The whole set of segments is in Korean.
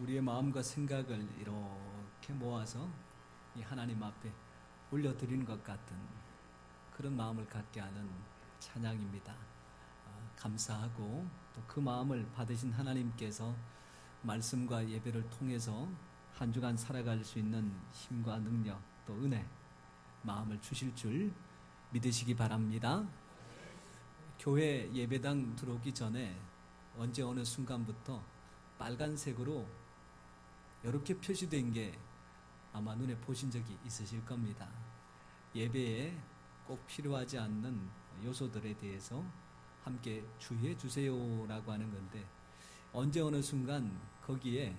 우리의 마음과 생각을 이렇게 모아서 이 하나님 앞에 올려드리는 것 같은 그런 마음을 갖게 하는 찬양입니다. 감사하고 또 그 마음을 받으신 하나님께서 말씀과 예배를 통해서 한 주간 살아갈 수 있는 힘과 능력 또 은혜 마음을 주실 줄 믿으시기 바랍니다. 교회 예배당 들어오기 전에 언제 어느 순간부터 빨간색으로 이렇게 표시된 게 아마 눈에 보신 적이 있으실 겁니다. 예배에 꼭 필요하지 않는 요소들에 대해서 함께 주의해 주세요라고 하는 건데, 언제 어느 순간 거기에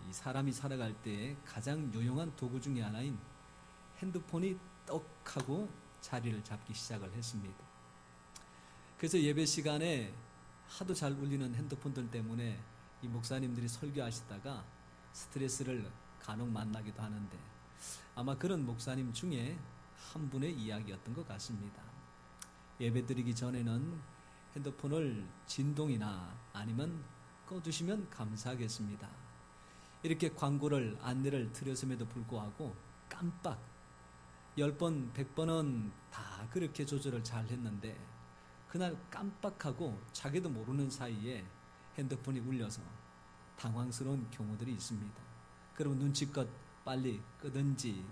이 사람이 살아갈 때에 가장 유용한 도구 중에 하나인 핸드폰이 떡 하고 자리를 잡기 시작을 했습니다. 그래서 예배 시간에 하도 잘 울리는 핸드폰들 때문에 이 목사님들이 설교하시다가 스트레스를 간혹 만나기도 하는데, 아마 그런 목사님 중에 한 분의 이야기였던 것 같습니다. 예배 드리기 전에는 핸드폰을 진동이나 아니면 꺼두시면 감사하겠습니다, 이렇게 광고를 안내를 드렸음에도 불구하고 깜빡 10번 100번은 다 그렇게 조절을 잘 했는데, 그날 깜빡하고 자기도 모르는 사이에 핸드폰이 울려서 당황스러운 경우들이 있습니다. 그러면 눈치껏 빨리 끄든지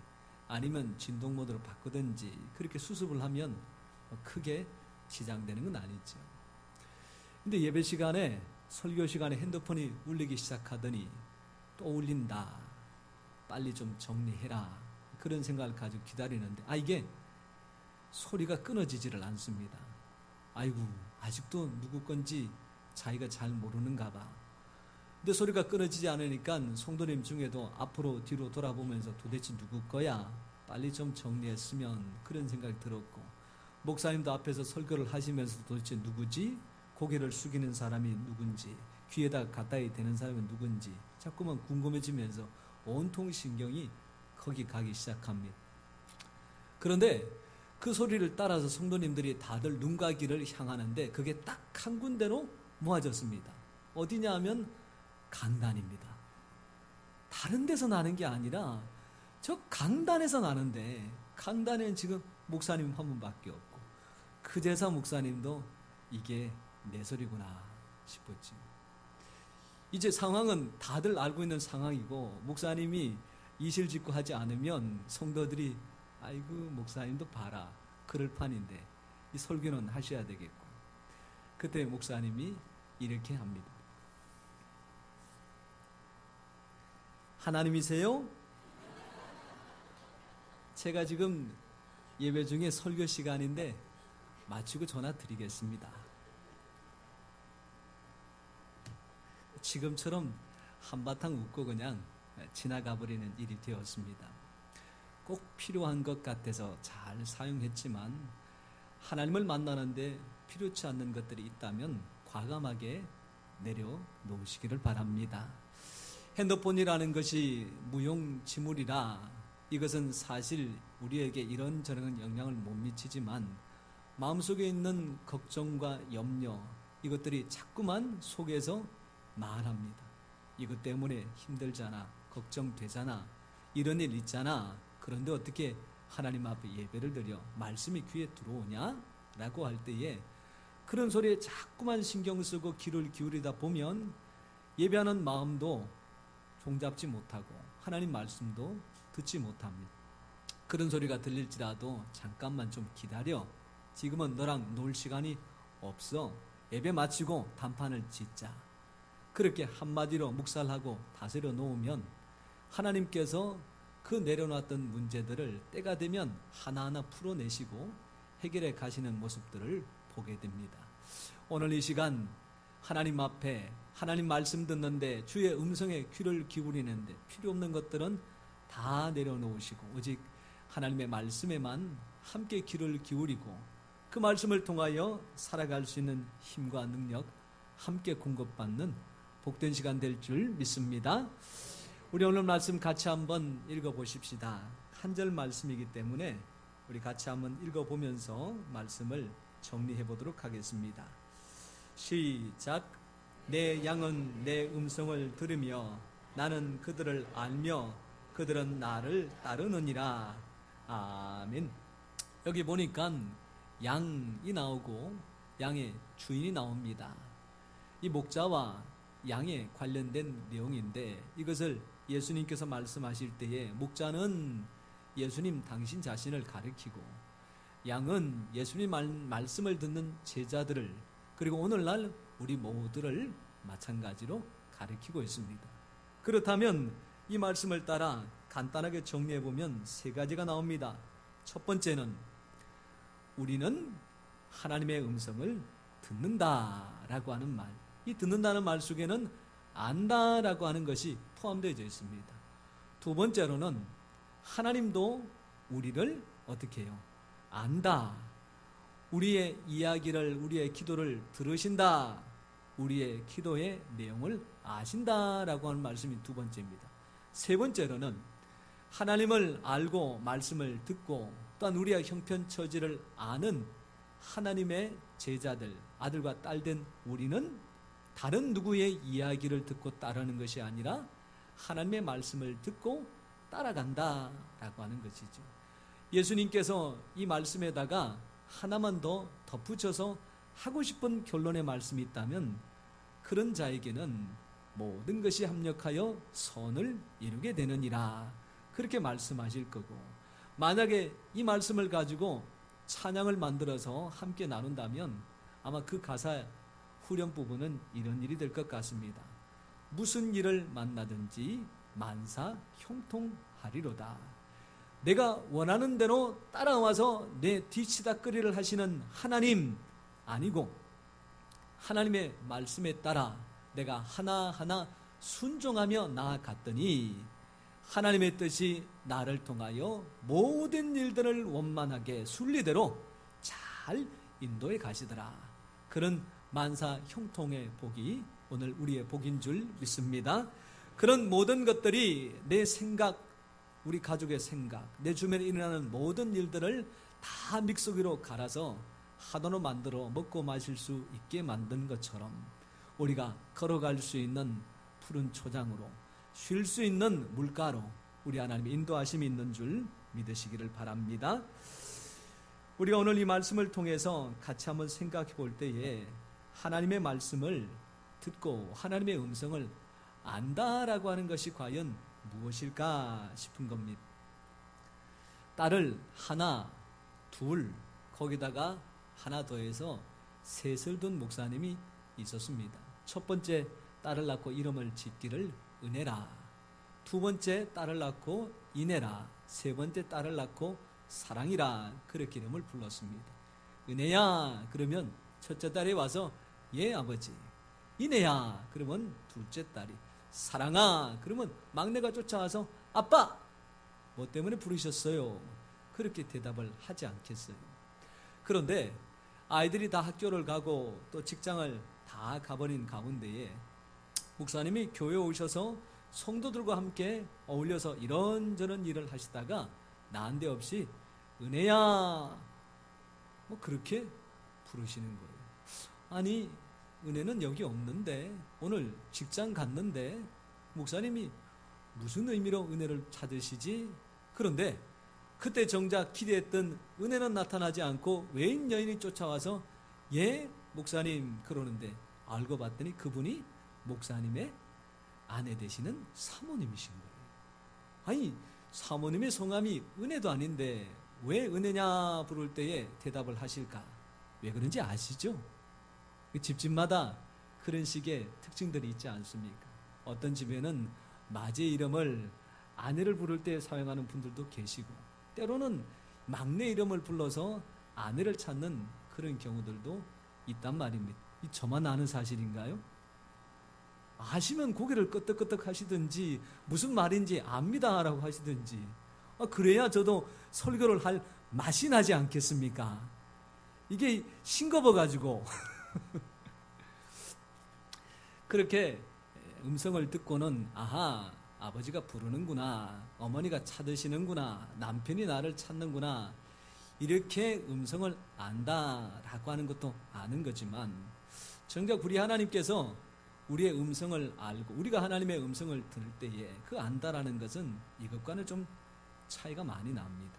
아니면 진동 모드로 바꾸든지 그렇게 수습을 하면 크게 지장되는 건 아니죠. 근데 예배 시간에, 설교 시간에 핸드폰이 울리기 시작하더니 또 울린다, 빨리 좀 정리해라, 그런 생각을 가지고 기다리는데 이게 소리가 끊어지지를 않습니다. 아이고, 아직도 누구 건지 자기가 잘 모르는가 봐. 근데 소리가 끊어지지 않으니까 성도님 중에도 앞으로 뒤로 돌아보면서 도대체 누구 거야, 빨리 좀 정리했으면, 그런 생각이 들었고, 목사님도 앞에서 설교를 하시면서 도대체 누구지? 고개를 숙이는 사람이 누군지, 귀에다 가까이 대는 사람이 누군지 자꾸만 궁금해지면서 온통 신경이 거기 가기 시작합니다. 그런데 그 소리를 따라서 성도님들이 다들 눈과 귀를 향하는데 그게 딱 한 군데로 모아졌습니다. 어디냐 하면 강단입니다. 다른 데서 나는 게 아니라 저 강단에서 나는데, 강단에는 지금 목사님 한 분밖에 없고, 그 제사 목사님도 이게 내 소리구나 싶었지. 이제 상황은 다들 알고 있는 상황이고, 목사님이 이실직고 하지 않으면 성도들이 아이고 목사님도 봐라, 그럴 판인데 이 설교는 하셔야 되겠고, 그때 목사님이 이렇게 합니다. 하나님이세요? 제가 지금 예배 중에 설교 시간인데 마치고 전화 드리겠습니다. 지금처럼 한바탕 웃고 그냥 지나가 버리는 일이 되었습니다. 꼭 필요한 것 같아서 잘 사용했지만, 하나님을 만나는데 필요치 않는 것들이 있다면 과감하게 내려놓으시기를 바랍니다. 핸드폰이라는 것이 무용지물이라 이것은 사실 우리에게 이런저런 영향을 못 미치지만, 마음속에 있는 걱정과 염려, 이것들이 자꾸만 속에서 말합니다. 이것 때문에 힘들잖아, 걱정되잖아, 이런 일 있잖아. 그런데 어떻게 하나님 앞에 예배를 드려 말씀이 귀에 들어오냐? 라고 할 때에 그런 소리에 자꾸만 신경 쓰고 귀를 기울이다 보면 예배하는 마음도 종잡지 못하고 하나님 말씀도 듣지 못합니다. 그런 소리가 들릴지라도 잠깐만 좀 기다려, 지금은 너랑 놀 시간이 없어, 예배 마치고 단판을 짓자, 그렇게 한마디로 묵살하고 다스려 놓으면 하나님께서 그 내려놨던 문제들을 때가 되면 하나하나 풀어내시고 해결해 가시는 모습들을 보게 됩니다. 오늘 이 시간 하나님 앞에 하나님 말씀 듣는데, 주의 음성에 귀를 기울이는데 필요 없는 것들은 다 내려놓으시고 오직 하나님의 말씀에만 함께 귀를 기울이고, 그 말씀을 통하여 살아갈 수 있는 힘과 능력 함께 공급받는 복된 시간 될 줄 믿습니다. 우리 오늘 말씀 같이 한번 읽어보십시다. 한 절 말씀이기 때문에 우리 같이 한번 읽어보면서 말씀을 정리해 보도록 하겠습니다. 시작. 내 양은 내 음성을 들으며 나는 그들을 알며 그들은 나를 따르느니라. 아멘. 여기 보니까 양이 나오고 양의 주인이 나옵니다. 이 목자와 양에 관련된 내용인데, 이것을 예수님께서 말씀하실 때에 목자는 예수님 당신 자신을 가리키고, 양은 예수님 말씀을 듣는 제자들을, 그리고 오늘날 우리 모두를 마찬가지로 가리키고 있습니다. 그렇다면 이 말씀을 따라 간단하게 정리해 보면 세 가지가 나옵니다. 첫 번째는 우리는 하나님의 음성을 듣는다라고 하는 말. 이 듣는다는 말 속에는 안다라고 하는 것이 포함되어 있습니다. 두 번째로는 하나님도 우리를 어떻게 해요? 안다. 우리의 이야기를, 우리의 기도를 들으신다. 우리의 기도의 내용을 아신다라고 하는 말씀이 두 번째입니다. 세 번째로는 하나님을 알고 말씀을 듣고 또한 우리의 형편처지를 아는 하나님의 제자들, 아들과 딸된 우리는 다른 누구의 이야기를 듣고 따르는 것이 아니라 하나님의 말씀을 듣고 따라간다라고 하는 것이죠. 예수님께서 이 말씀에다가 하나만 더 덧붙여서 하고 싶은 결론의 말씀이 있다면, 그런 자에게는 모든 것이 합력하여 선을 이루게 되느니라, 그렇게 말씀하실 거고, 만약에 이 말씀을 가지고 찬양을 만들어서 함께 나눈다면 아마 그 가사 후렴 부분은 이런 일이 될 것 같습니다. 무슨 일을 만나든지 만사 형통하리로다. 내가 원하는 대로 따라와서 내 뒤치다꺼리를 하시는 하나님 아니고, 하나님의 말씀에 따라 내가 하나하나 순종하며 나아갔더니 하나님의 뜻이 나를 통하여 모든 일들을 원만하게 순리대로 잘 인도해 가시더라. 그런 만사 형통의 복이 오늘 우리의 복인 줄 믿습니다. 그런 모든 것들이 내 생각, 우리 가족의 생각, 내 주변에 일어나는 모든 일들을 다 믹서기로 갈아서 하도로 만들어 먹고 마실 수 있게 만든 것처럼, 우리가 걸어갈 수 있는 푸른 초장으로, 쉴 수 있는 물가로 우리 하나님의 인도하심이 있는 줄 믿으시기를 바랍니다. 우리가 오늘 이 말씀을 통해서 같이 한번 생각해 볼 때에 하나님의 말씀을 듣고 하나님의 음성을 안다라고 하는 것이 과연 무엇일까 싶은 겁니다. 딸을 하나, 둘, 거기다가 하나 더해서 셋을 둔 목사님이 있었습니다. 첫 번째 딸을 낳고 이름을 짓기를 은혜라, 두 번째 딸을 낳고 인혜라, 세 번째 딸을 낳고 사랑이라, 그렇게 이름을 불렀습니다. 은혜야 그러면 첫째 딸이 와서 예 아버지, 인혜야 그러면 둘째 딸이, 사랑아 그러면 막내가 쫓아와서 아빠 뭐 때문에 부르셨어요? 그렇게 대답을 하지 않겠어요? 그런데 아이들이 다 학교를 가고 또 직장을 다 가버린 가운데에 목사님이 교회에 오셔서 성도들과 함께 어울려서 이런저런 일을 하시다가 난데없이 은혜야 뭐 그렇게 부르시는 거예요. 아니 은혜는 여기 없는데, 오늘 직장 갔는데 목사님이 무슨 의미로 은혜를 찾으시지? 그런데 그때 정작 기대했던 은혜는 나타나지 않고 외인 여인이 쫓아와서 예 목사님 그러는데, 알고 봤더니 그분이 목사님의 아내 되시는 사모님이신 거예요. 아니 사모님의 성함이 은혜도 아닌데 왜 은혜냐 부를 때에 대답을 하실까? 왜 그런지 아시죠? 집집마다 그런 식의 특징들이 있지 않습니까? 어떤 집에는 맞의 이름을 아내를 부를 때 사용하는 분들도 계시고, 때로는 막내 이름을 불러서 아내를 찾는 그런 경우들도 있단 말입니다. 이 저만 아는 사실인가요? 아시면 고개를 끄덕끄덕 하시든지 무슨 말인지 압니다 라고 하시든지, 그래야 저도 설교를 할 맛이 나지 않겠습니까? 이게 싱거워가지고 그렇게 음성을 듣고는 아하 아버지가 부르는구나, 어머니가 찾으시는구나, 남편이 나를 찾는구나, 이렇게 음성을 안다라고 하는 것도 아는 거지만, 정작 우리 하나님께서 우리의 음성을 알고 우리가 하나님의 음성을 들을 때에 그 안다라는 것은 이것과는 좀 차이가 많이 납니다.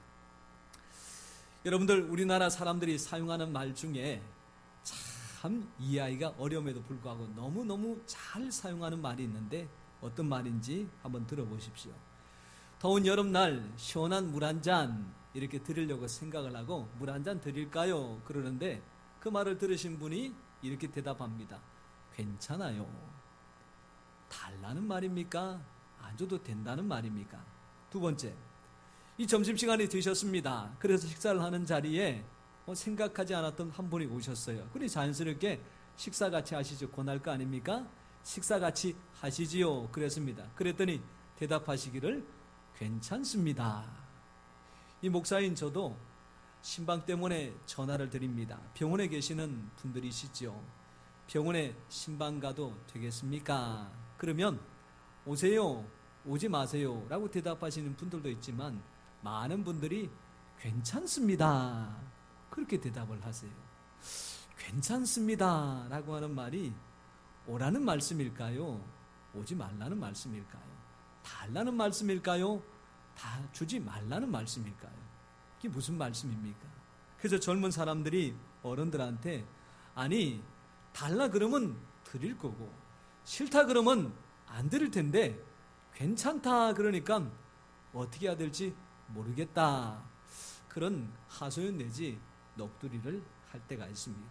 여러분들, 우리나라 사람들이 사용하는 말 중에 참 이해하기가 어려움에도 불구하고 너무너무 잘 사용하는 말이 있는데 어떤 말인지 한번 들어보십시오. 더운 여름날 시원한 물 한 잔 이렇게 드리려고 생각을 하고 물 한 잔 드릴까요? 그러는데 그 말을 들으신 분이 이렇게 대답합니다. 괜찮아요. 달라는 말입니까? 안 줘도 된다는 말입니까? 두 번째, 이 점심시간이 되셨습니다. 그래서 식사를 하는 자리에 생각하지 않았던 한 분이 오셨어요. 그러니 자연스럽게 식사 같이 하시죠. 권할 거 아닙니까? 식사 같이 하시지요. 그랬습니다. 그랬더니 대답하시기를 괜찮습니다. 이 목사인 저도 신방 때문에 전화를 드립니다. 병원에 계시는 분들이시죠. 병원에 신방 가도 되겠습니까? 그러면 오세요, 오지 마세요 라고 대답하시는 분들도 있지만 많은 분들이 괜찮습니다 그렇게 대답을 하세요. 괜찮습니다 라고 하는 말이 오라는 말씀일까요? 오지 말라는 말씀일까요? 달라는 말씀일까요? 다 주지 말라는 말씀일까요? 이게 무슨 말씀입니까? 그래서 젊은 사람들이 어른들한테 아니 달라 그러면 드릴 거고 싫다 그러면 안 드릴 텐데 괜찮다 그러니까 어떻게 해야 될지 모르겠다 그런 하소연 내지 넋두리를 할 때가 있습니다.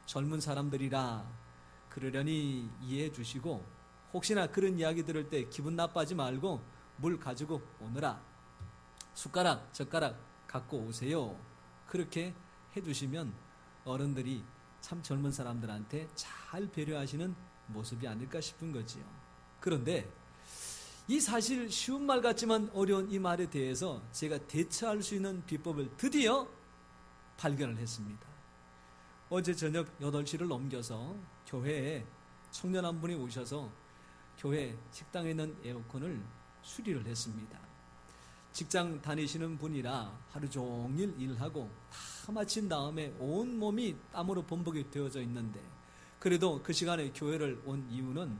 젊은 사람들이라 그러려니 이해해 주시고 혹시나 그런 이야기 들을 때 기분 나빠하지 말고 물 가지고 오너라 숟가락 젓가락 갖고 오세요 그렇게 해주시면 어른들이 참 젊은 사람들한테 잘 배려하시는 모습이 아닐까 싶은 거지요. 그런데 이 사실 쉬운 말 같지만 어려운 이 말에 대해서 제가 대처할 수 있는 비법을 드디어 발견을 했습니다. 어제 저녁 8시를 넘겨서 교회에 청년 한 분이 오셔서 교회 식당에 있는 에어컨을 수리를 했습니다. 직장 다니시는 분이라 하루 종일 일하고 다 마친 다음에 온몸이 땀으로 범벅이 되어져 있는데 그래도 그 시간에 교회를 온 이유는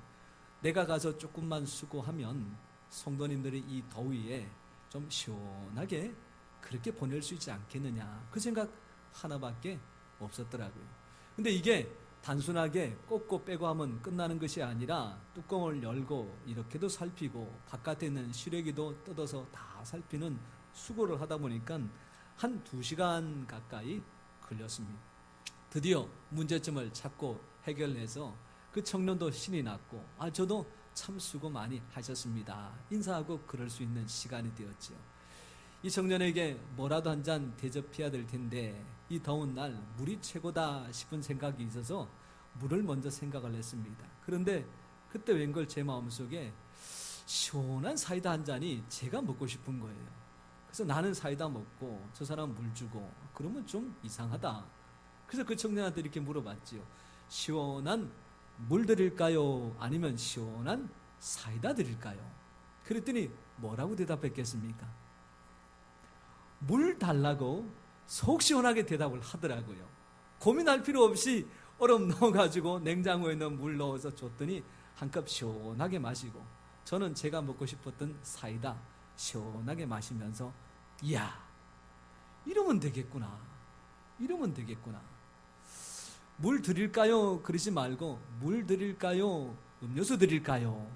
내가 가서 조금만 수고하면 성도님들이 이 더위에 좀 시원하게 그렇게 보낼 수 있지 않겠느냐 그 생각 하나밖에 없었더라고요. 근데 이게 단순하게 꽂고 빼고 하면 끝나는 것이 아니라 뚜껑을 열고 이렇게도 살피고 바깥에 있는 실외기도 뜯어서 다 살피는 수고를 하다 보니까 한 2시간 가까이 걸렸습니다. 드디어 문제점을 찾고 해결해서 그 청년도 신이 났고 저도 참 수고 많이 하셨습니다 인사하고 그럴 수 있는 시간이 되었지요. 이 청년에게 뭐라도 한 잔 대접해야 될 텐데 이 더운 날 물이 최고다 싶은 생각이 있어서 물을 먼저 생각을 했습니다. 그런데 그때 웬걸 제 마음속에 시원한 사이다 한 잔이 제가 먹고 싶은 거예요. 그래서 나는 사이다 먹고 저 사람 물 주고 그러면 좀 이상하다. 그래서 그 청년한테 이렇게 물어봤지요. 시원한 물 드릴까요? 아니면 시원한 사이다 드릴까요? 그랬더니 뭐라고 대답했겠습니까? 물 달라고 속 시원하게 대답을 하더라고요. 고민할 필요 없이 얼음 넣어가지고 냉장고에 있는 물 넣어서 줬더니 한 컵 시원하게 마시고 저는 제가 먹고 싶었던 사이다 시원하게 마시면서 이야 이러면 되겠구나 이러면 되겠구나 물 드릴까요? 그러지 말고 물 드릴까요? 음료수 드릴까요?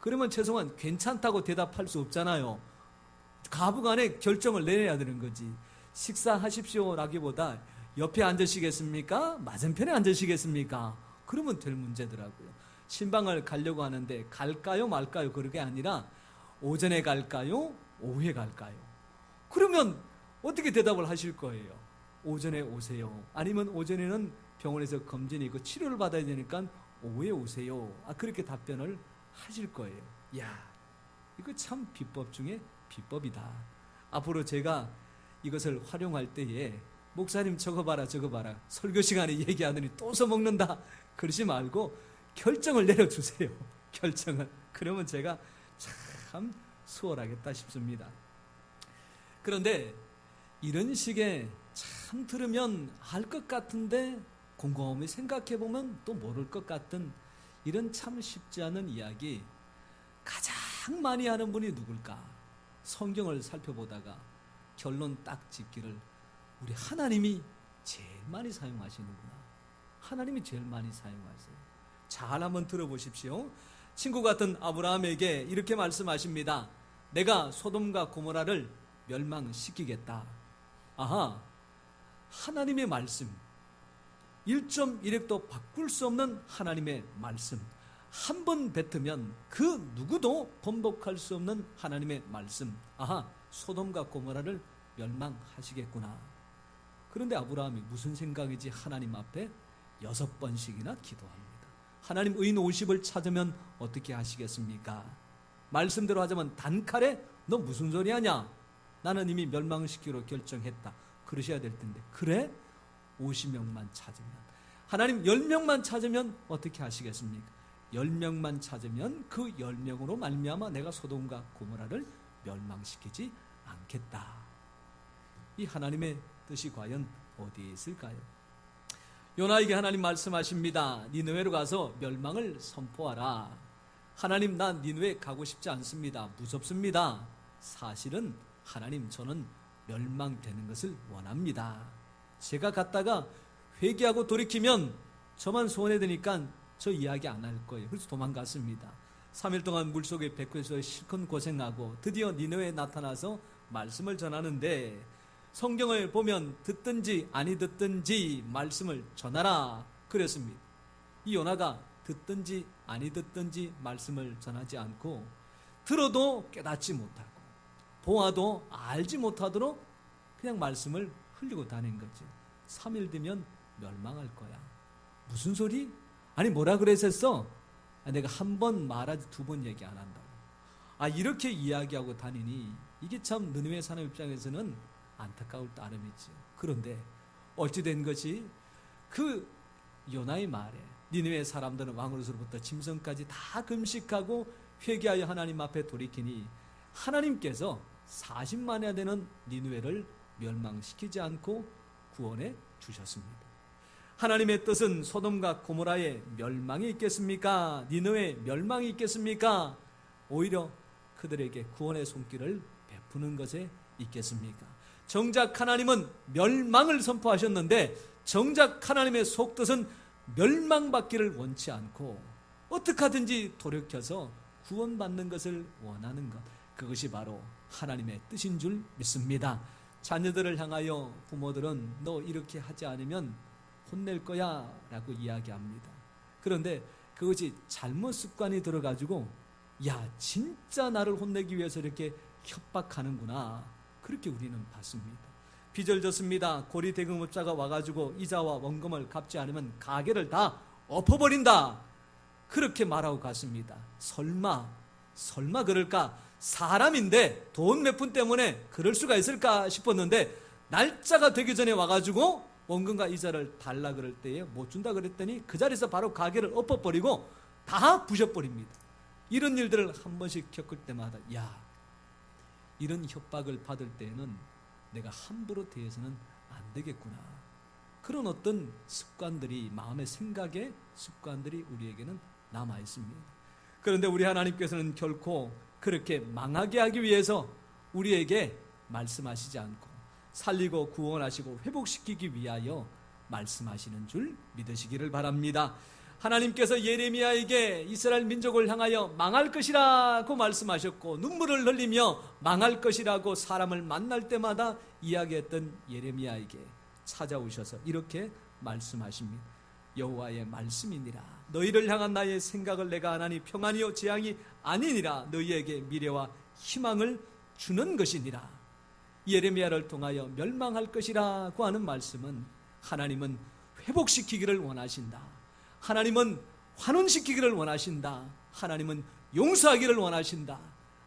그러면 최소한 괜찮다고 대답할 수 없잖아요. 가부간에 결정을 내려야 되는 거지. 식사하십시오라기보다 옆에 앉으시겠습니까? 맞은편에 앉으시겠습니까? 그러면 될 문제더라고요. 신방을 가려고 하는데 갈까요 말까요? 그게 아니라 오전에 갈까요? 오후에 갈까요? 그러면 어떻게 대답을 하실 거예요? 오전에 오세요. 아니면 오전에는 병원에서 검진이 있고 치료를 받아야 되니까 오후에 오세요. 그렇게 답변을 하실 거예요. 야, 이거 참 비법 중에 비법이다. 앞으로 제가 이것을 활용할 때에 목사님 저거 봐라 저거 봐라 설교 시간에 얘기하더니 또 써먹는다 그러지 말고 결정을 내려주세요. 결정을. 그러면 제가 참 수월하겠다 싶습니다. 그런데 이런 식의 참 들으면 알 것 같은데 곰곰이 생각해보면 또 모를 것 같은 이런 참 쉽지 않은 이야기 가장 많이 하는 분이 누굴까? 성경을 살펴보다가 결론 딱 짓기를 우리 하나님이 제일 많이 사용하시는구나. 하나님이 제일 많이 사용하세요. 잘 한번 들어보십시오. 친구 같은 아브라함에게 이렇게 말씀하십니다. 내가 소돔과 고모라를 멸망시키겠다. 아하, 하나님의 말씀, 1.1핵도 바꿀 수 없는 하나님의 말씀, 한 번 뱉으면 그 누구도 번복할 수 없는 하나님의 말씀. 아하, 소돔과 고모라를 멸망하시겠구나. 그런데 아브라함이 무슨 생각이지 하나님 앞에 6번씩이나 기도합니다. 하나님, 의인 50을 찾으면 어떻게 하시겠습니까? 말씀대로 하자면 단칼에 너 무슨 소리 하냐? 나는 이미 멸망시키기로 결정했다. 그러셔야 될 텐데. 그래? 50명만 찾으면. 하나님, 10명만 찾으면 어떻게 하시겠습니까? 10명만 찾으면 그 10명으로 말미암아 내가 소돔과 고모라를 멸망시키지 않겠다. 이 하나님의 뜻이 과연 어디에 있을까요? 요나에게 하나님 말씀하십니다. 니느웨로 가서 멸망을 선포하라. 하나님, 난 니느웨 가고 싶지 않습니다. 무섭습니다. 사실은 하나님, 저는 멸망되는 것을 원합니다. 제가 갔다가 회개하고 돌이키면 저만 소원해 드니까 저 이야기 안 할 거예요. 그래서 도망갔습니다. 3일 동안 물속에 백회에서 실컷 고생하고 드디어 니느웨에 나타나서 말씀을 전하는데, 성경을 보면 듣든지 아니 듣든지 말씀을 전하라 그랬습니다. 이 요나가 듣든지 아니 듣든지 말씀을 전하지 않고, 들어도 깨닫지 못하고 보아도 알지 못하도록 그냥 말씀을 흘리고 다닌 거죠. 3일 뒤면 멸망할 거야. 무슨 소리? 아니, 뭐라 그랬었어? 내가 한 번 말하지 2번 얘기 안 한다고. 이렇게 이야기하고 다니니 이게 참 느느웨 사람 입장에서는 안타까울 따름이죠. 그런데 어찌된 것이 그 요나의 말에 니느웨 사람들은 왕으로서부터 짐승까지 다 금식하고 회개하여 하나님 앞에 돌이키니 하나님께서 40만이나 되는 니느웨를 멸망시키지 않고 구원해 주셨습니다. 하나님의 뜻은 소돔과 고모라의 멸망이 있겠습니까? 니느웨의 멸망이 있겠습니까? 오히려 그들에게 구원의 손길을 베푸는 것에 있겠습니까? 정작 하나님은 멸망을 선포하셨는데, 정작 하나님의 속뜻은 멸망받기를 원치 않고 어떻게 하든지 돌이켜서 구원받는 것을 원하는 것, 그것이 바로 하나님의 뜻인 줄 믿습니다. 자녀들을 향하여 부모들은 너 이렇게 하지 않으면 혼낼 거야 라고 이야기합니다. 그런데 그것이 잘못 습관이 들어가지고, 야, 진짜 나를 혼내기 위해서 이렇게 협박하는구나, 그렇게 우리는 봤습니다. 빚을 졌습니다. 고리 대금업자가 와가지고 이자와 원금을 갚지 않으면 가게를 다 엎어버린다, 그렇게 말하고 갔습니다. 설마 그럴까? 사람인데 돈 몇 푼 때문에 그럴 수가 있을까 싶었는데, 날짜가 되기 전에 와가지고 원금과 이자를 달라 그럴 때에 못 준다 그랬더니 그 자리에서 바로 가게를 엎어버리고 다 부셔버립니다. 이런 일들을 한 번씩 겪을 때마다, 야, 이런 협박을 받을 때에는 내가 함부로 대해서는 안 되겠구나. 그런 어떤 습관들이, 마음의 생각의 습관들이 우리에게는 남아 있습니다. 그런데 우리 하나님께서는 결코 그렇게 망하게 하기 위해서 우리에게 말씀하시지 않고 살리고 구원하시고 회복시키기 위하여 말씀하시는 줄 믿으시기를 바랍니다. 하나님께서 예레미야에게 이스라엘 민족을 향하여 망할 것이라고 말씀하셨고, 눈물을 흘리며 망할 것이라고 사람을 만날 때마다 이야기했던 예레미야에게 찾아오셔서 이렇게 말씀하십니다. 여호와의 말씀이니라. 너희를 향한 나의 생각을 내가 아나니 평안이요 재앙이 아니니라. 너희에게 미래와 희망을 주는 것이니라. 예레미야를 통하여 멸망할 것이라고 하는 말씀은, 하나님은 회복시키기를 원하신다. 하나님은 환원시키기를 원하신다. 하나님은 용서하기를 원하신다.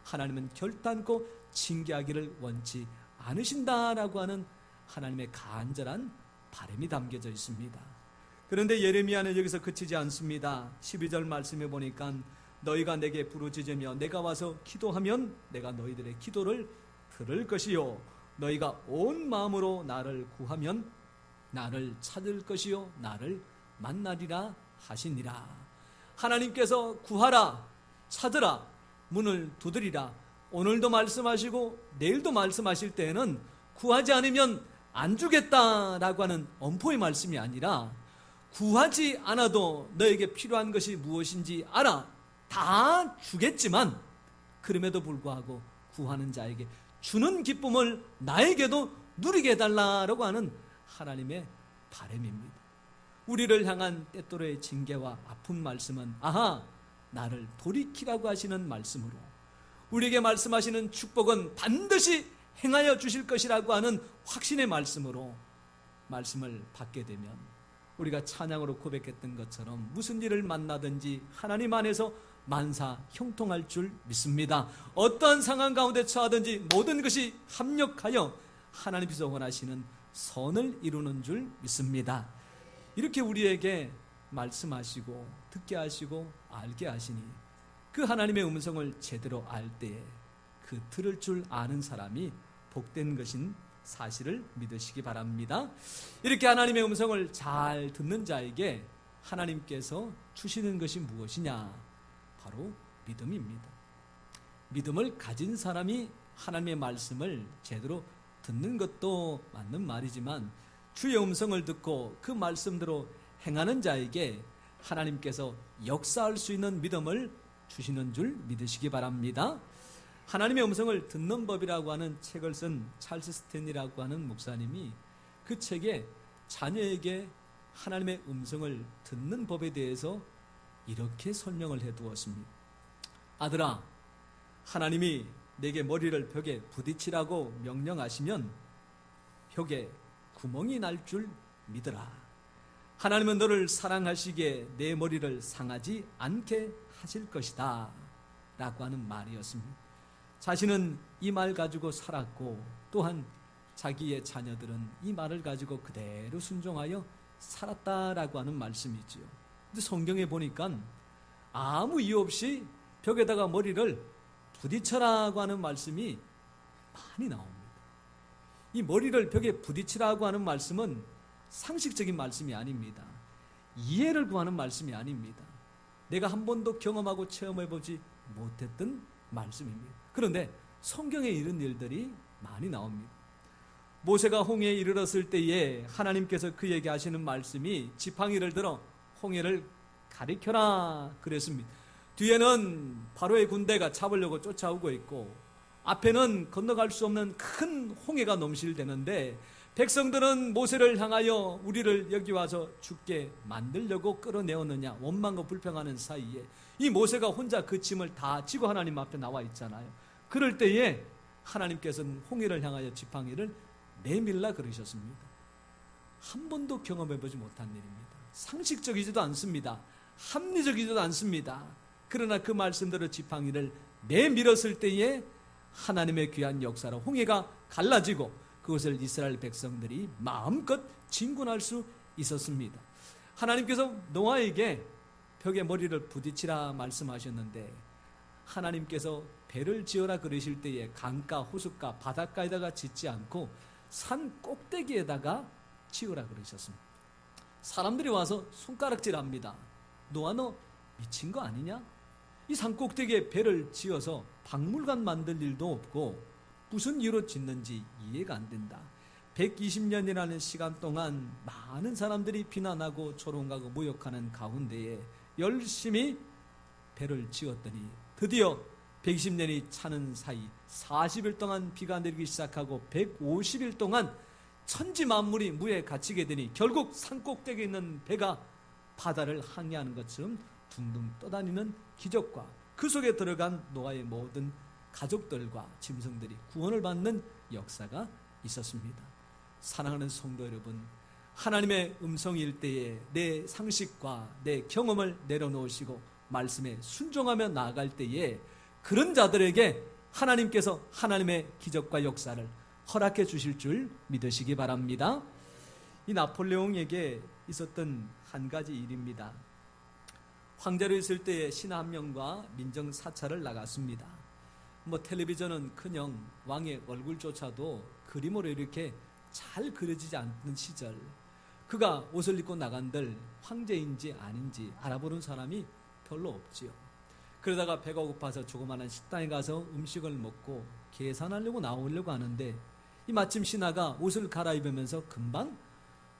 하나님은 결단코 징계하기를 원치 않으신다라고 하는 하나님의 간절한 바람이 담겨져 있습니다. 그런데 예레미야는 여기서 그치지 않습니다. 12절 말씀에 보니까 너희가 내게 부르짖으며 내가 와서 기도하면 내가 너희들의 기도를 들을 것이요, 너희가 온 마음으로 나를 구하면 나를 찾을 것이요 나를 만나리라 하시니라. 하나님께서 구하라, 찾으라, 문을 두드리라, 오늘도 말씀하시고 내일도 말씀하실 때에는 구하지 않으면 안 주겠다라고 하는 엄포의 말씀이 아니라 구하지 않아도 너에게 필요한 것이 무엇인지 알아. 다 주겠지만 그럼에도 불구하고 구하는 자에게 주는 기쁨을 나에게도 누리게 해달라고 하는 하나님의 바람입니다. 우리를 향한 때때로의 징계와 아픈 말씀은 나를 돌이키라고 하시는 말씀으로, 우리에게 말씀하시는 축복은 반드시 행하여 주실 것이라고 하는 확신의 말씀으로 말씀을 받게 되면 우리가 찬양으로 고백했던 것처럼 무슨 일을 만나든지 하나님 안에서 만사 형통할 줄 믿습니다. 어떠한 상황 가운데 처하든지 모든 것이 합력하여 하나님께서 원하시는 선을 이루는 줄 믿습니다. 이렇게 우리에게 말씀하시고 듣게 하시고 알게 하시니 그 하나님의 음성을 제대로 알 때에 그 들을 줄 아는 사람이 복된 것인 사실을 믿으시기 바랍니다. 이렇게 하나님의 음성을 잘 듣는 자에게 하나님께서 주시는 것이 무엇이냐? 바로 믿음입니다. 믿음을 가진 사람이 하나님의 말씀을 제대로 듣는 것도 맞는 말이지만 주의 음성을 듣고 그 말씀대로 행하는 자에게 하나님께서 역사할 수 있는 믿음을 주시는 줄 믿으시기 바랍니다. 하나님의 음성을 듣는 법이라고 하는 책을 쓴 찰스 스탠리라고 하는 목사님이 그 책에 자녀에게 하나님의 음성을 듣는 법에 대해서 이렇게 설명을 해두었습니다. 아들아, 하나님이 내게 머리를 벽에 부딪히라고 명령하시면 벽에 구멍이 날 줄 믿으라. 하나님은 너를 사랑하시기에 내 머리를 상하지 않게 하실 것이다 라고 하는 말이었습니다. 자신은 이 말 가지고 살았고 또한 자기의 자녀들은 이 말을 가지고 그대로 순종하여 살았다라고 하는 말씀이지요. 근데 성경에 보니까 아무 이유 없이 벽에다가 머리를 부딪혀라고 하는 말씀이 많이 나옵니다. 이 머리를 벽에 부딪히라고 하는 말씀은 상식적인 말씀이 아닙니다. 이해를 구하는 말씀이 아닙니다. 내가 한 번도 경험하고 체험해보지 못했던 말씀입니다. 그런데 성경에 이런 일들이 많이 나옵니다. 모세가 홍해에 이르렀을 때에 하나님께서 그에게 하시는 말씀이 지팡이를 들어 홍해를 가리켜라 그랬습니다. 뒤에는 바로의 군대가 잡으려고 쫓아오고 있고 앞에는 건너갈 수 없는 큰 홍해가 넘실대는데 백성들은 모세를 향하여 우리를 여기 와서 죽게 만들려고 끌어내었느냐 원망과 불평하는 사이에 이 모세가 혼자 그 짐을 다 지고 하나님 앞에 나와 있잖아요. 그럴 때에 하나님께서는 홍해를 향하여 지팡이를 내밀라 그러셨습니다. 한 번도 경험해보지 못한 일입니다. 상식적이지도 않습니다. 합리적이지도 않습니다. 그러나 그 말씀대로 지팡이를 내밀었을 때에 하나님의 귀한 역사로 홍해가 갈라지고 그것을 이스라엘 백성들이 마음껏 진군할 수 있었습니다. 하나님께서 노아에게 벽에 머리를 부딪히라 말씀하셨는데 하나님께서 배를 지어라 그러실 때에 강가, 호숫가, 바닷가에다가 짓지 않고 산 꼭대기에다가 지으라 그러셨습니다. 사람들이 와서 손가락질합니다. 노아 너 미친 거 아니냐? 이 산 꼭대기에 배를 지어서 박물관 만들 일도 없고 무슨 이유로 짓는지 이해가 안 된다. 120년이라는 시간 동안 많은 사람들이 비난하고 조롱하고 모욕하는 가운데에 열심히 배를 지었더니 드디어 120년이 차는 사이 40일 동안 비가 내리기 시작하고 150일 동안 천지 만물이 무에 갇히게 되니 결국 산꼭대기에 있는 배가 바다를 항해하는 것처럼 둥둥 떠다니는 기적과 그 속에 들어간 노아의 모든 가족들과 짐승들이 구원을 받는 역사가 있었습니다. 사랑하는 성도 여러분, 하나님의 음성일 때에 내 상식과 내 경험을 내려놓으시고 말씀에 순종하며 나아갈 때에 그런 자들에게 하나님께서 하나님의 기적과 역사를 허락해 주실 줄 믿으시기 바랍니다. 이 나폴레옹에게 있었던 한 가지 일입니다. 황제로 있을 때에 신하 한 명과 민정 사찰을 나갔습니다. 텔레비전은 커녕 왕의 얼굴조차도 그림으로 이렇게 잘 그려지지 않는 시절, 그가 옷을 입고 나간들 황제인지 아닌지 알아보는 사람이 별로 없지요. 그러다가 배가 고파서 조그마한 식당에 가서 음식을 먹고 계산하려고 나오려고 하는데 이 마침 신하가 옷을 갈아입으면서 금방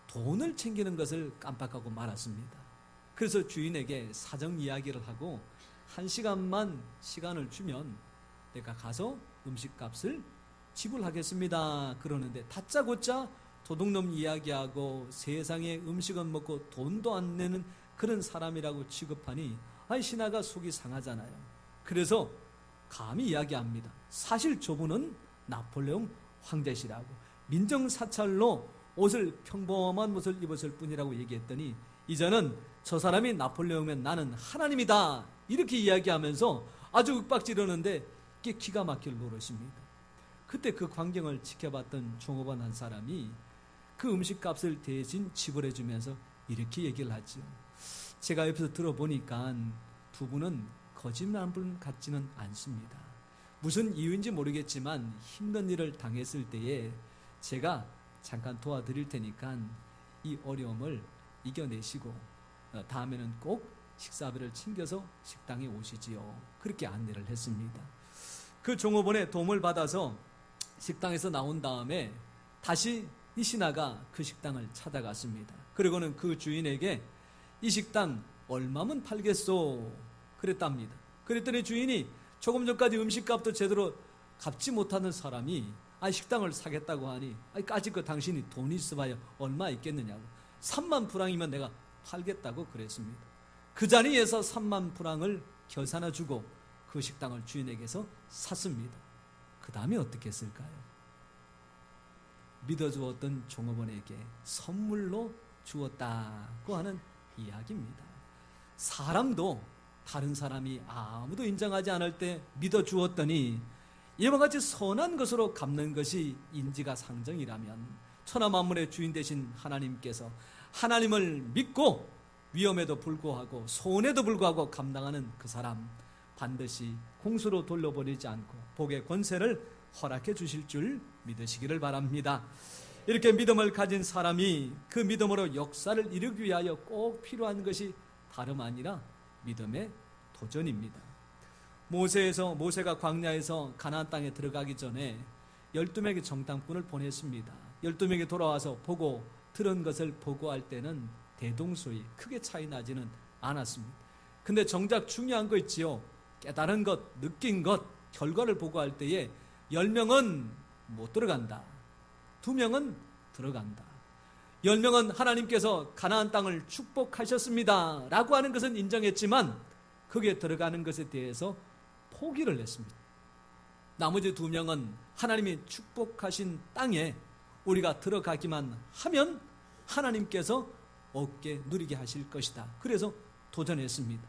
돈을 챙기는 것을 깜빡하고 말았습니다. 그래서 주인에게 사정 이야기를 하고 1시간만 시간을 주면 내가 가서 음식값을 지불하겠습니다. 그러는데 다짜고짜 도둑놈 이야기하고 세상에 음식은 먹고 돈도 안 내는 그런 사람이라고 취급하니 신하가 속이 상하잖아요. 그래서 감히 이야기합니다. 사실 저분은 나폴레옹 황제시라고, 민정사찰로 옷을 평범한 옷을 입었을 뿐이라고 얘기했더니 이제는 저 사람이 나폴레옹이면 나는 하나님이다 이렇게 이야기하면서 아주 윽박지르는데 이게 기가 막힐 노릇입니다. 그때 그 광경을 지켜봤던 종업원 한 사람이 그 음식값을 대신 지불해 주면서 이렇게 얘기를 하죠. 제가 옆에서 들어보니까 두 분은 거짓말한 분 같지는 않습니다. 무슨 이유인지 모르겠지만 힘든 일을 당했을 때에 제가 잠깐 도와드릴 테니까 이 어려움을 이겨내시고 다음에는 꼭 식사비를 챙겨서 식당에 오시지요. 그렇게 안내를 했습니다. 그 종업원의 도움을 받아서 식당에서 나온 다음에 다시 이 신하가 그 식당을 찾아갔습니다. 그리고는 그 주인에게 이 식당 얼마면 팔겠소? 그랬답니다. 그랬더니 주인이 조금 전까지 음식값도 제대로 갚지 못하는 사람이 식당을 사겠다고 하니 까짓 당신이 돈이 있어봐야 얼마 있겠느냐고 3만 프랑이면 내가 팔겠다고 그랬습니다. 그 자리에서 3만 프랑을 결산해 주고 그 식당을 주인에게서 샀습니다. 그 다음에 어떻게 했을까요? 믿어주었던 종업원에게 선물로 주었다고 하는 이야기입니다. 사람도 다른 사람이 아무도 인정하지 않을 때 믿어주었더니 이와 같이 선한 것으로 갚는 것이 인지가 상정이라면 천하만물의 주인 되신 하나님께서 하나님을 믿고 위험에도 불구하고 손해도 불구하고 감당하는 그 사람 반드시 공수로 돌려보내지 않고 복의 권세를 허락해 주실 줄 믿으시기를 바랍니다. 이렇게 믿음을 가진 사람이 그 믿음으로 역사를 이루기 위하여 꼭 필요한 것이 다름 아니라 믿음의 도전입니다. 모세가 광야에서 가나안 땅에 들어가기 전에 12명의 정탐꾼을 보냈습니다. 12명이 돌아와서 보고 들은 것을 보고할 때는 대동소이 크게 차이 나지는 않았습니다. 근데 정작 중요한 거 있지요. 깨달은 것, 느낀 것, 결과를 보고할 때에 10명은 못 들어간다. 2명은 들어간다. 10명은 하나님께서 가나안 땅을 축복하셨습니다 라고 하는 것은 인정했지만 거기에 들어가는 것에 대해서 포기를 했습니다. 나머지 2명은 하나님이 축복하신 땅에 우리가 들어가기만 하면 하나님께서 얻게 누리게 하실 것이다. 그래서 도전했습니다.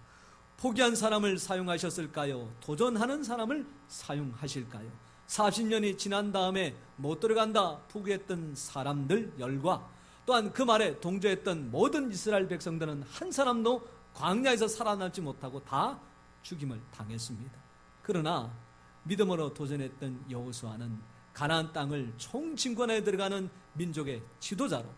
포기한 사람을 사용하셨을까요? 도전하는 사람을 사용하실까요? 40년이 지난 다음에 못 들어간다 포기했던 사람들 열과 또한 그 말에 동조했던 모든 이스라엘 백성들은 한 사람도 광야에서 살아남지 못하고 다 죽임을 당했습니다. 그러나 믿음으로 도전했던 여호수아는 가나안 땅을 총진권에 들어가는 민족의 지도자로,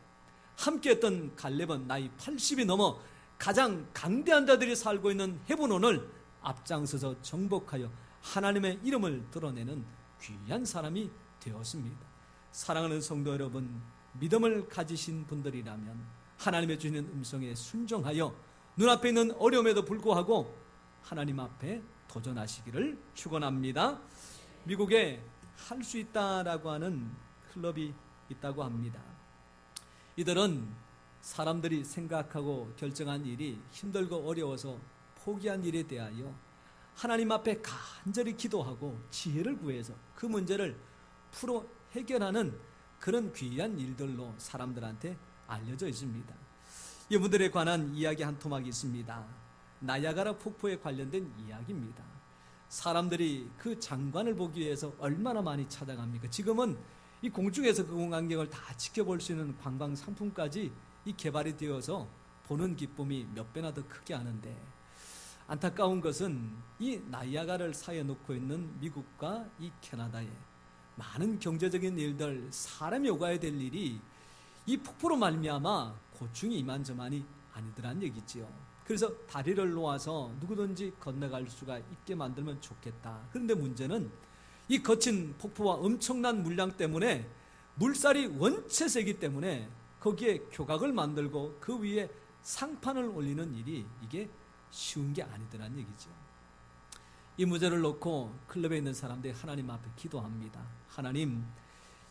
함께했던 갈렙은 나이 80이 넘어 가장 강대한 자들이 살고 있는 헤브론을 앞장서서 정복하여 하나님의 이름을 드러내는 귀한 사람이 되었습니다. 사랑하는 성도 여러분, 믿음을 가지신 분들이라면 하나님의 주시는 음성에 순종하여 눈앞에 있는 어려움에도 불구하고 하나님 앞에 도전하시기를 축원합니다. 미국에 할 수 있다라고 하는 클럽이 있다고 합니다. 이들은 사람들이 생각하고 결정한 일이 힘들고 어려워서 포기한 일에 대하여 하나님 앞에 간절히 기도하고 지혜를 구해서 그 문제를 풀어 해결하는 그런 귀한 일들로 사람들한테 알려져 있습니다. 이분들에 관한 이야기 한 토막이 있습니다. 나야가라 폭포에 관련된 이야기입니다. 사람들이 그 장관을 보기 위해서 얼마나 많이 찾아갑니까? 지금은 이 공중에서 그 광경을 다 지켜볼 수 있는 관광 상품까지 이 개발이 되어서 보는 기쁨이 몇 배나 더 크게 하는데, 안타까운 것은 이 나이아가라를 사이에 놓고 있는 미국과 이 캐나다에 많은 경제적인 일들, 사람이 오가야 될 일이 이 폭포로 말미암아 고충이 이만저만이 아니더란 얘기지요. 그래서 다리를 놓아서 누구든지 건너갈 수가 있게 만들면 좋겠다. 그런데 문제는 이 거친 폭포와 엄청난 물량 때문에 물살이 원체 세기 때문에 거기에 교각을 만들고 그 위에 상판을 올리는 일이 이게 쉬운 게 아니더란 얘기죠. 이 문제를 놓고 클럽에 있는 사람들이 하나님 앞에 기도합니다. 하나님,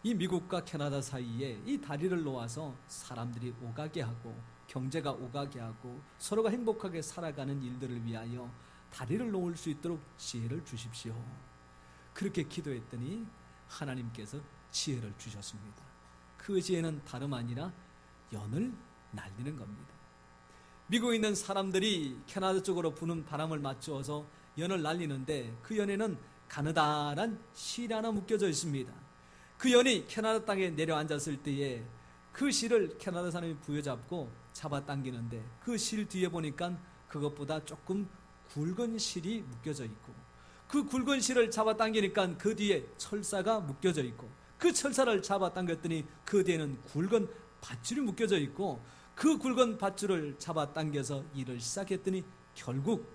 이 미국과 캐나다 사이에 이 다리를 놓아서 사람들이 오가게 하고 경제가 오가게 하고 서로가 행복하게 살아가는 일들을 위하여 다리를 놓을 수 있도록 지혜를 주십시오. 그렇게 기도했더니 하나님께서 지혜를 주셨습니다. 그 지혜는 다름 아니라 연을 날리는 겁니다. 미국에 있는 사람들이 캐나다 쪽으로 부는 바람을 맞추어서 연을 날리는데 그 연에는 가느다란 실이 하나 묶여져 있습니다. 그 연이 캐나다 땅에 내려앉았을 때에 그 실을 캐나다 사람이 부여잡고 잡아당기는데 그 실 뒤에 보니까 그것보다 조금 굵은 실이 묶여져 있고 그 굵은 실을 잡아당기니까 그 뒤에 철사가 묶여져 있고 그 철사를 잡아당겼더니 그 뒤에는 굵은 밧줄이 묶여져 있고 그 굵은 밧줄을 잡아당겨서 일을 시작했더니 결국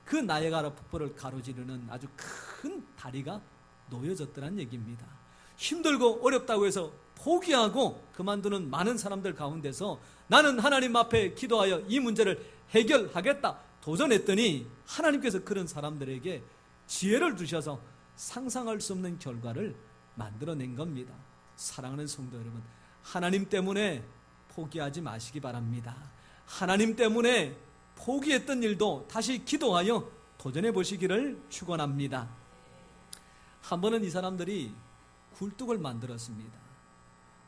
그 나이아가라 폭포를 가로지르는 아주 큰 다리가 놓여졌더란 얘기입니다. 힘들고 어렵다고 해서 포기하고 그만두는 많은 사람들 가운데서 나는 하나님 앞에 기도하여 이 문제를 해결하겠다 도전했더니 하나님께서 그런 사람들에게 지혜를 주셔서 상상할 수 없는 결과를 만들어낸 겁니다. 사랑하는 성도 여러분, 하나님 때문에 포기하지 마시기 바랍니다. 하나님 때문에 포기했던 일도 다시 기도하여 도전해 보시기를 축원합니다. 한 번은 이 사람들이 굴뚝을 만들었습니다.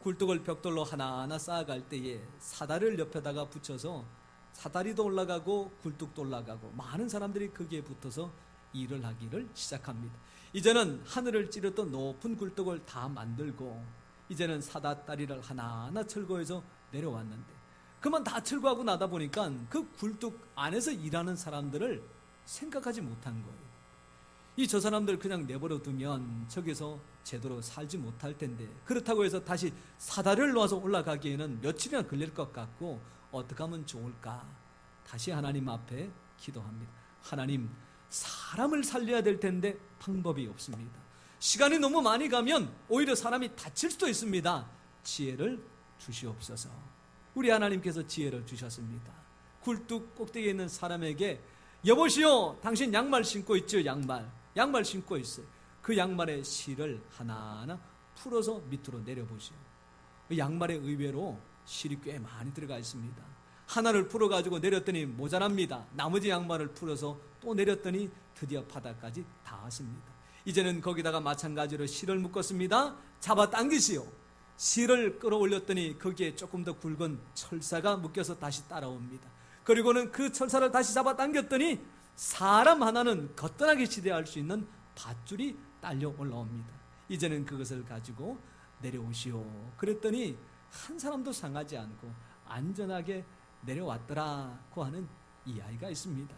굴뚝을 벽돌로 하나하나 쌓아갈 때에 사다리를 옆에다가 붙여서 사다리도 올라가고 굴뚝도 올라가고 많은 사람들이 거기에 붙어서 일을 하기를 시작합니다. 이제는 하늘을 찌르던 높은 굴뚝을 다 만들고 이제는 사다리를 하나하나 철거해서 내려왔는데 그만 다 철거하고 나다 보니까 그 굴뚝 안에서 일하는 사람들을 생각하지 못한 거예요. 저 사람들 그냥 내버려 두면 저기서 제대로 살지 못할 텐데 그렇다고 해서 다시 사다리를 놓아서 올라가기에는 며칠이나 걸릴 것 같고 어떻게 하면 좋을까? 다시 하나님 앞에 기도합니다. 하나님, 사람을 살려야 될 텐데 방법이 없습니다. 시간이 너무 많이 가면 오히려 사람이 다칠 수도 있습니다. 지혜를 주시옵소서. 우리 하나님께서 지혜를 주셨습니다. 굴뚝 꼭대기에 있는 사람에게 여보시오, 당신 양말 신고 있죠? 양말 신고 있어요. 그 양말의 실을 하나하나 풀어서 밑으로 내려보시오. 그 양말에 의외로 실이 꽤 많이 들어가 있습니다. 하나를 풀어가지고 내렸더니 모자랍니다. 나머지 양말을 풀어서 또 내렸더니 드디어 바닥까지 닿았습니다. 이제는 거기다가 마찬가지로 실을 묶었습니다. 잡아당기시오. 실을 끌어올렸더니 거기에 조금 더 굵은 철사가 묶여서 다시 따라옵니다. 그리고는 그 철사를 다시 잡아당겼더니 사람 하나는 거뜬하게 지대할 수 있는 밧줄이 딸려 올라옵니다. 이제는 그것을 가지고 내려오시오. 그랬더니 한 사람도 상하지 않고 안전하게 내려왔더라고 하는 이야기가 있습니다.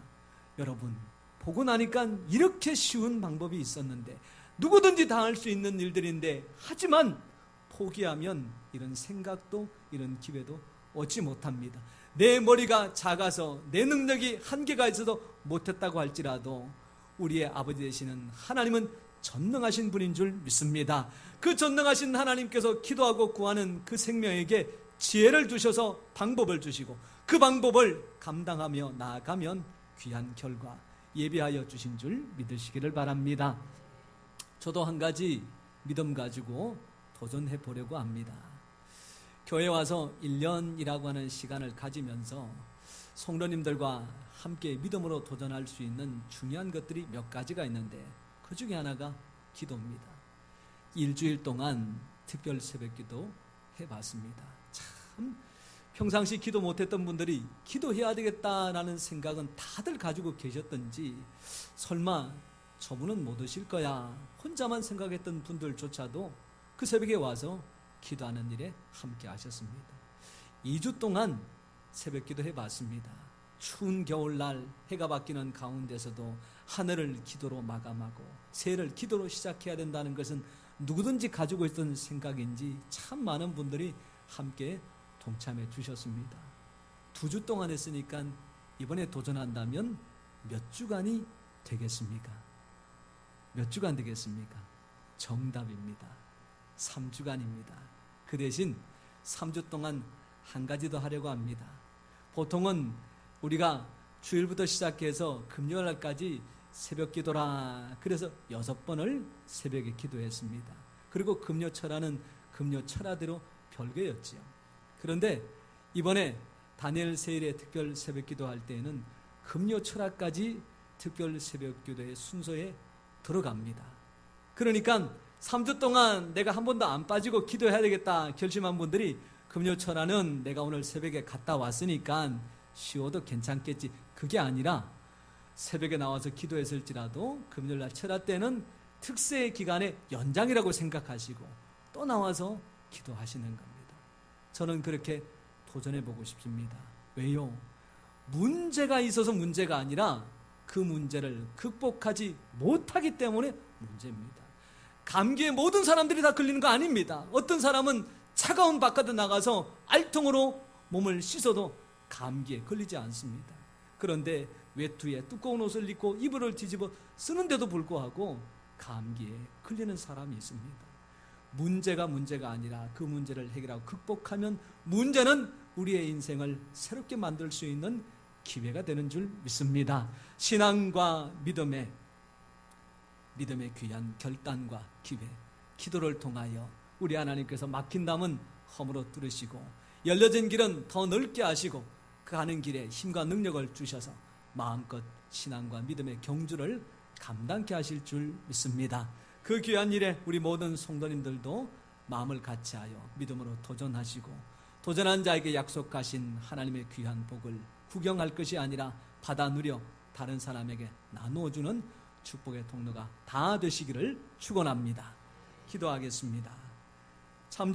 여러분, 보고 나니까 이렇게 쉬운 방법이 있었는데 누구든지 다 할 수 있는 일들인데 하지만 포기하면 이런 생각도 이런 기회도 얻지 못합니다. 내 머리가 작아서 내 능력이 한계가 있어도 못했다고 할지라도 우리의 아버지 되시는 하나님은 전능하신 분인 줄 믿습니다. 그 전능하신 하나님께서 기도하고 구하는 그 생명에게 지혜를 주셔서 방법을 주시고 그 방법을 감당하며 나아가면 귀한 결과 예비하여 주신 줄 믿으시기를 바랍니다. 저도 한 가지 믿음 가지고 도전해 보려고 합니다. 교회 와서 1년이라고 하는 시간을 가지면서 성도님들과 함께 믿음으로 도전할 수 있는 중요한 것들이 몇 가지가 있는데 그 중에 하나가 기도입니다. 일주일 동안 특별 새벽기도 해봤습니다. 참 평상시 기도 못했던 분들이 기도해야 되겠다라는 생각은 다들 가지고 계셨던지 설마 저분은 못 오실 거야 혼자만 생각했던 분들조차도 그 새벽에 와서 기도하는 일에 함께 하셨습니다. 2주 동안 새벽기도 해봤습니다. 추운 겨울날 해가 바뀌는 가운데서도 하늘을 기도로 마감하고 새해를 기도로 시작해야 된다는 것은 누구든지 가지고 있던 생각인지 참 많은 분들이 함께 동참해 주셨습니다. 2주 동안 했으니까 이번에 도전한다면 몇 주간이 되겠습니까? 몇 주간 되겠습니까? 정답입니다. 3주간입니다. 그 대신 3주 동안 한 가지 더 하려고 합니다. 보통은 우리가 주일부터 시작해서 금요일까지 새벽 기도라 그래서 6번을 새벽에 기도했습니다. 그리고 금요철화는 금요철화대로 별개였지요. 그런데 이번에 다니엘 세일의 특별 새벽 기도할 때에는 금요철화까지 특별 새벽 기도의 순서에 들어갑니다. 그러니까 3주 동안 내가 한 번도 안 빠지고 기도해야 되겠다 결심한 분들이 금요철화는 내가 오늘 새벽에 갔다 왔으니까 쉬어도 괜찮겠지. 그게 아니라 새벽에 나와서 기도했을지라도 금요일날 철화 때는 특세 기간의 연장이라고 생각하시고 또 나와서 기도하시는 겁니다. 저는 그렇게 도전해보고 싶습니다. 왜요? 문제가 있어서 문제가 아니라 그 문제를 극복하지 못하기 때문에 문제입니다. 감기에 모든 사람들이 다 걸리는 거 아닙니다. 어떤 사람은 차가운 바깥에 나가서 알통으로 몸을 씻어도 감기에 걸리지 않습니다. 그런데 외투에 두꺼운 옷을 입고 이불을 뒤집어 쓰는데도 불구하고 감기에 걸리는 사람이 있습니다. 문제가 아니라 그 문제를 해결하고 극복하면 문제는 우리의 인생을 새롭게 만들 수 있는 기회가 되는 줄 믿습니다. 신앙과 믿음의 귀한 결단과 기회, 기도를 통하여 우리 하나님께서 막힌 담은 허물어 뚫으시고 열려진 길은 더 넓게 하시고 그 가는 길에 힘과 능력을 주셔서 마음껏 신앙과 믿음의 경주를 감당케 하실 줄 믿습니다. 그 귀한 일에 우리 모든 성도님들도 마음을 같이하여 믿음으로 도전하시고 도전한 자에게 약속하신 하나님의 귀한 복을 구경할 것이 아니라 받아 누려 다른 사람에게 나누어주는 축복의 통로가 다 되시기를 축원합니다. 기도하겠습니다. 참